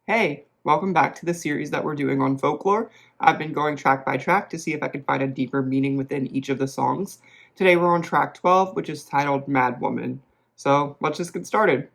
Hey, welcome back to the series that we're doing on folklore. I've been going track by track to see if I can find a deeper meaning within each of the songs. Today we're on track 12, which is titled Mad Woman. So let's just get started.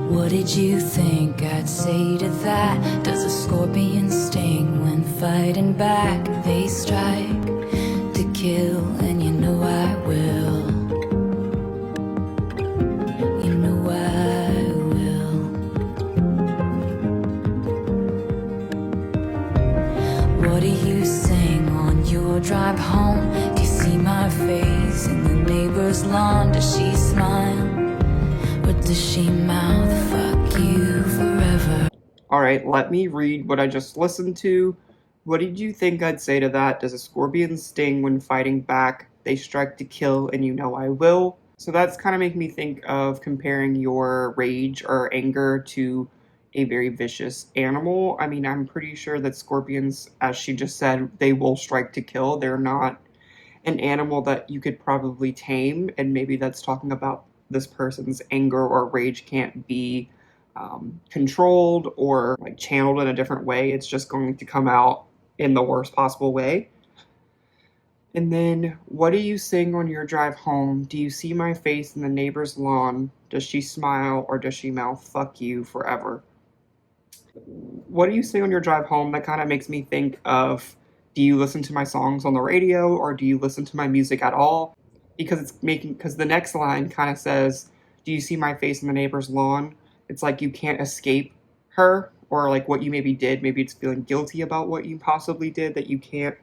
What did you think I'd say to that? Does a scorpion sting when fighting back? They strike to kill, and you know I will. You know I will. What do you sing on your drive home? Do you see my face in the neighbor's lawn? Does she smile? What does she mouth? Fuck you forever. Alright, let me read what I just listened to. What did you think I'd say to that? Does a scorpion sting when fighting back? They strike to kill, and you know I will. So that's kind of making me think of comparing your rage or anger to a very vicious animal. I mean, I'm pretty sure that scorpions, as she just said, they will strike to kill. They're not an animal that you could probably tame, and maybe that's talking about this person's anger or rage can't be controlled or like channeled in a different way. It's just going to come out in the worst possible way. And then, what do you sing on your drive home? Do you see my face in the neighbor's lawn? Does she smile or does she mouth fuck you forever? What do you sing on your drive home? That kind of makes me think of, do you listen to my songs on the radio or do you listen to my music at all? Because the next line kind of says, do you see my face in the neighbor's lawn? It's like you can't escape her, or like what you maybe did. Maybe it's feeling guilty about what you possibly did, that you can't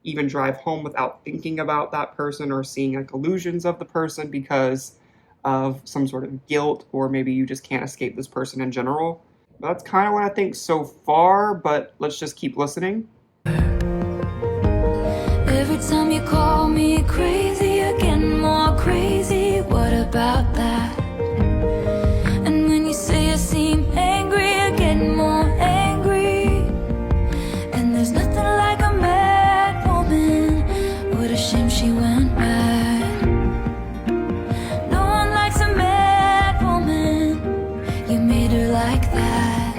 even drive home without thinking about that person or seeing like illusions of the person because of some sort of guilt, or maybe you just can't escape this person in general. That's kind of what I think so far, but let's just keep listening. Every time you call me crazy, I get more crazy. What about that? And when you say I seem angry, I get more angry. And there's nothing like a mad woman. What a shame she went mad. No one likes a mad woman. You made her like that.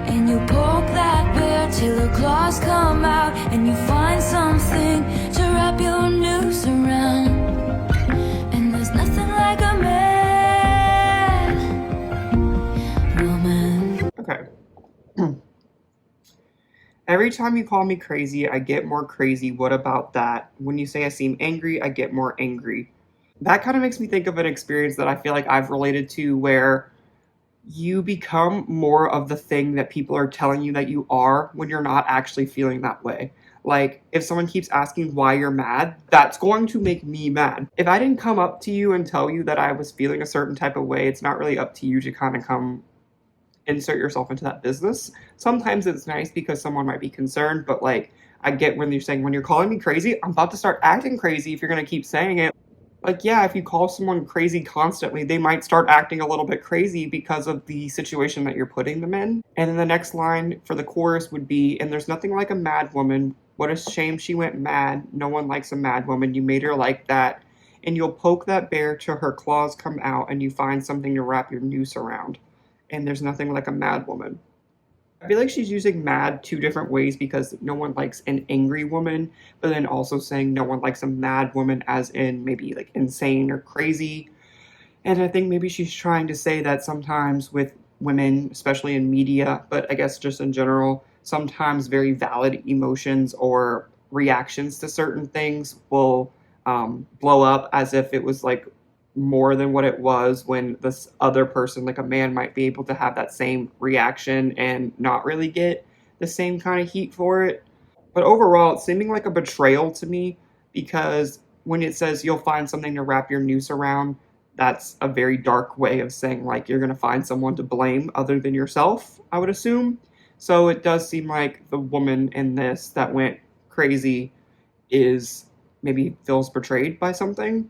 And you poke that bear till her claws come out, and you find something to wrap your noose around. And there's nothing like a mad woman. Okay. Every time you call me crazy, I get more crazy. What about that? When you say I seem angry, I get more angry. That kind of makes me think of an experience that I feel like I've related to, where you become more of the thing that people are telling you that you are when you're not actually feeling that way. Like, if someone keeps asking why you're mad, that's going to make me mad. If I didn't come up to you and tell you that I was feeling a certain type of way, it's not really up to you to kind of come insert yourself into that business. Sometimes it's nice because someone might be concerned, but like, I get when you're saying, when you're calling me crazy, I'm about to start acting crazy if you're going to keep saying it. Like, yeah, if you call someone crazy constantly, they might start acting a little bit crazy because of the situation that you're putting them in. And then the next line for the chorus would be, and there's nothing like a mad woman. What a shame she went mad. No one likes a mad woman. You made her like that. And you'll poke that bear till her claws come out, and you find something to wrap your noose around. And there's nothing like a mad woman. I feel like she's using mad two different ways, because no one likes an angry woman, but then also saying no one likes a mad woman as in maybe like insane or crazy. And I think maybe she's trying to say that sometimes with women, especially in media, but I guess just in general, sometimes very valid emotions or reactions to certain things will blow up as if it was like more than what it was, when this other person, like a man, might be able to have that same reaction and not really get the same kind of heat for it. But overall, it's seeming like a betrayal to me, because when it says you'll find something to wrap your noose around, that's a very dark way of saying like you're going to find someone to blame other than yourself, I would assume. So it does seem like the woman in this that went crazy is maybe feels betrayed by something.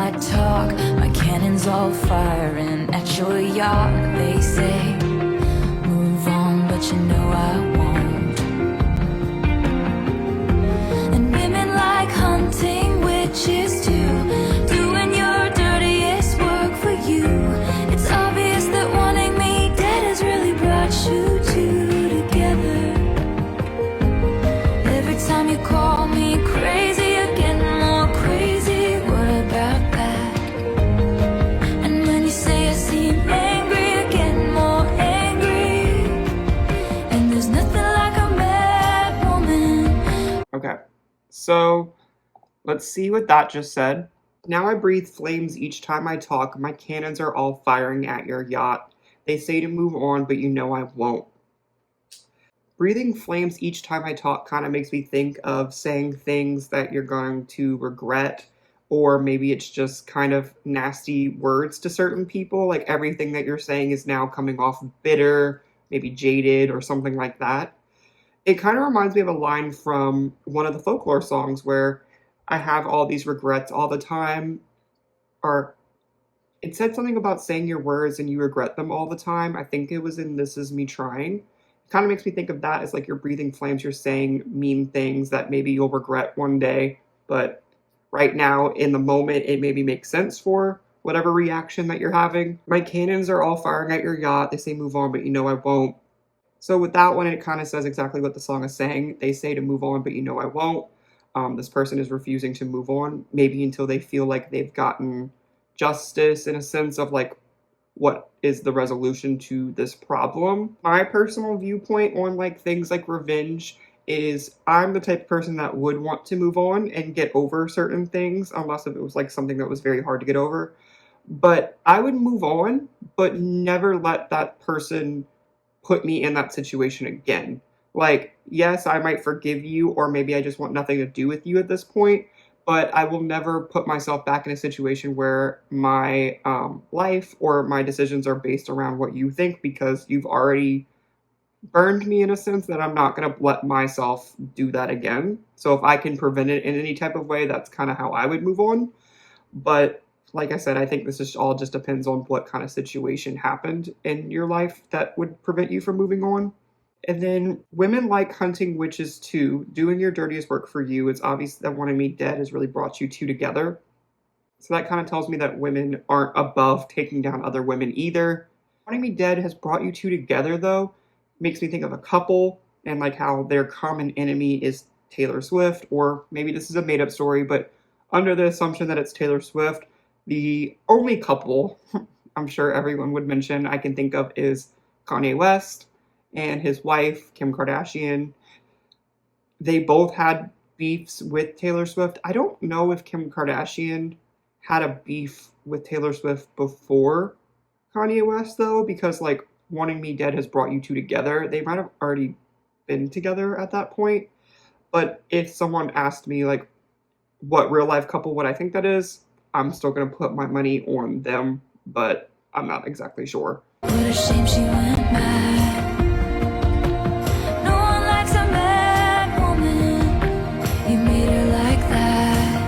I talk, my cannons all firing at your yacht. They say, move on, but you know I won't. And women like hunting witches too, doing your dirtiest work for you. It's obvious that wanting me dead has really brought you two together. Every time you call me crazy, I get more crazy. What about that? And when you say I seem angry, I get more angry. And there's nothing like a mad woman. Okay, so let's see what that just said. Now I breathe flames each time I talk. My cannons are all firing at your yacht. They say to move on, but you know I won't. Breathing flames each time I talk kind of makes me think of saying things that you're going to regret, or maybe it's just kind of nasty words to certain people. Like everything that you're saying is now coming off bitter, maybe jaded, or something like that. It kind of reminds me of a line from one of the folklore songs where I have all these regrets all the time, or it said something about saying your words and you regret them all the time. I think it was in This Is Me Trying. It kind of makes me think of that as like you're breathing flames, you're saying mean things that maybe you'll regret one day, but right now in the moment it maybe makes sense for whatever reaction that you're having. My cannons are all firing at your yacht. They say move on, but you know I won't. So with that one, it kind of says exactly what the song is saying. They say to move on, but you know I won't. This person is refusing to move on, maybe until they feel like they've gotten justice in a sense of like, what is the resolution to this problem? My personal viewpoint on like things like revenge is I'm the type of person that would want to move on and get over certain things, unless if it was like something that was very hard to get over. But I would move on, but never let that person put me in that situation again. Like, yes, I might forgive you, or maybe I just want nothing to do with you at this point, but I will never put myself back in a situation where my life or my decisions are based around what you think, because you've already burned me in a sense that I'm not going to let myself do that again. So if I can prevent it in any type of way, that's kind of how I would move on. But like I said, I think this is all just depends on what kind of situation happened in your life that would prevent you from moving on. And then women like hunting witches too, doing your dirtiest work for you. It's obvious that wanting me dead has really brought you two together. So that kind of tells me that women aren't above taking down other women either. Wanting me dead has brought you two together though. Makes me think of a couple and like how their common enemy is Taylor Swift, or maybe this is a made up story, but under the assumption that it's Taylor Swift, the only couple I'm sure everyone would mention I can think of is Kanye West and his wife, Kim Kardashian. They both had beefs with Taylor Swift. I don't know if Kim Kardashian had a beef with Taylor Swift before Kanye West, though, because, like, Wanting Me Dead has brought you two together. They might have already been together at that point. But if someone asked me, like, what real-life couple would I think that is, I'm still going to put my money on them, but I'm not exactly sure. What a shame she went mad. No one likes a mad woman. You made her like that.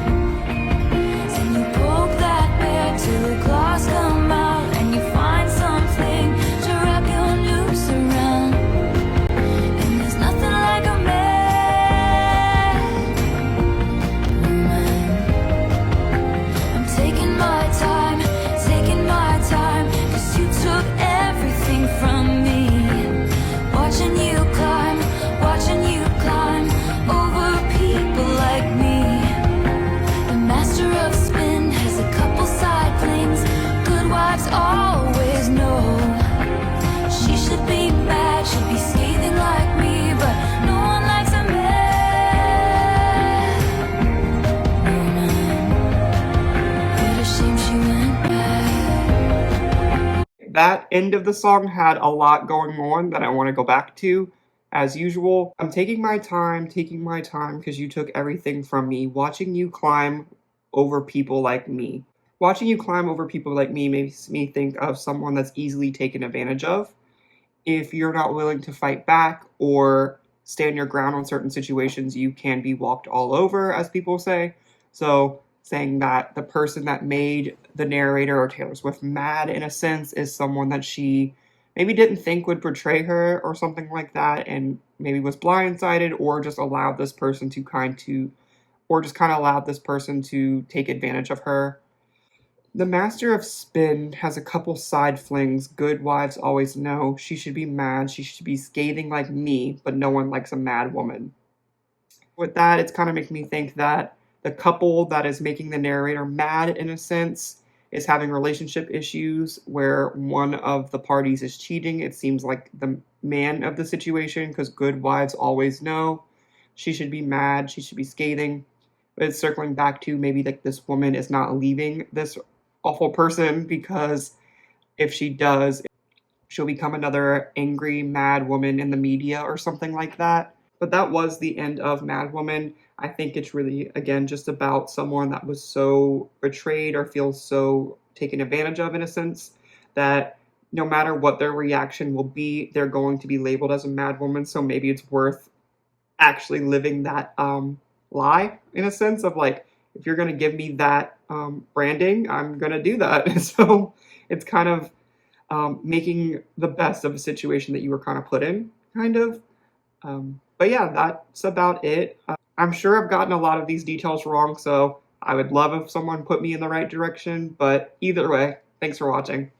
Then you poke that bear till the claws come out, and you find something to wrap your noose around. And there's nothing like a mad woman. I'm taking my time, cause you took everything from me. Watching you climb over people like me. The master of spin has a couple side flings. Good wives always know. She should be mad, should be scathing like me, but no one likes a mad woman. What a shame she went bad. That end of the song had a lot going on that I want to go back to. As usual, I'm taking my time because you took everything from me. Watching you climb over people like me. Watching you climb over people like me makes me think of someone that's easily taken advantage of. If you're not willing to fight back or stand your ground on certain situations, you can be walked all over, as people say. So saying that the person that made the narrator or Taylor Swift mad, in a sense, is someone that she maybe didn't think would betray her or something like that, and maybe was blindsided, or just allowed this person to or just kind of allowed this person to take advantage of her. The Master of Spin has a couple side flings. Good wives always know. She should be mad. She should be scathing like me, but no one likes a mad woman. With that, it's kind of making me think that the couple that is making the narrator mad, in a sense, is having relationship issues where one of the parties is cheating. It seems like the man of the situation, because good wives always know. She should be mad. She should be scathing. But it's circling back to maybe like this woman is not leaving this awful person, because if she does, she'll become another angry, mad woman in the media or something like that. But that was the end of Mad Woman. I think it's really, again, just about someone that was so betrayed or feels so taken advantage of, in a sense, that no matter what their reaction will be, they're going to be labeled as a mad woman. So maybe it's worth actually living that lie, in a sense of like, if you're going to give me that branding, I'm going to do that. So it's kind of making the best of a situation that you were kind of put in, kind of. But yeah, that's about it. I'm sure I've gotten a lot of these details wrong, so I would love if someone put me in the right direction. But either way, thanks for watching.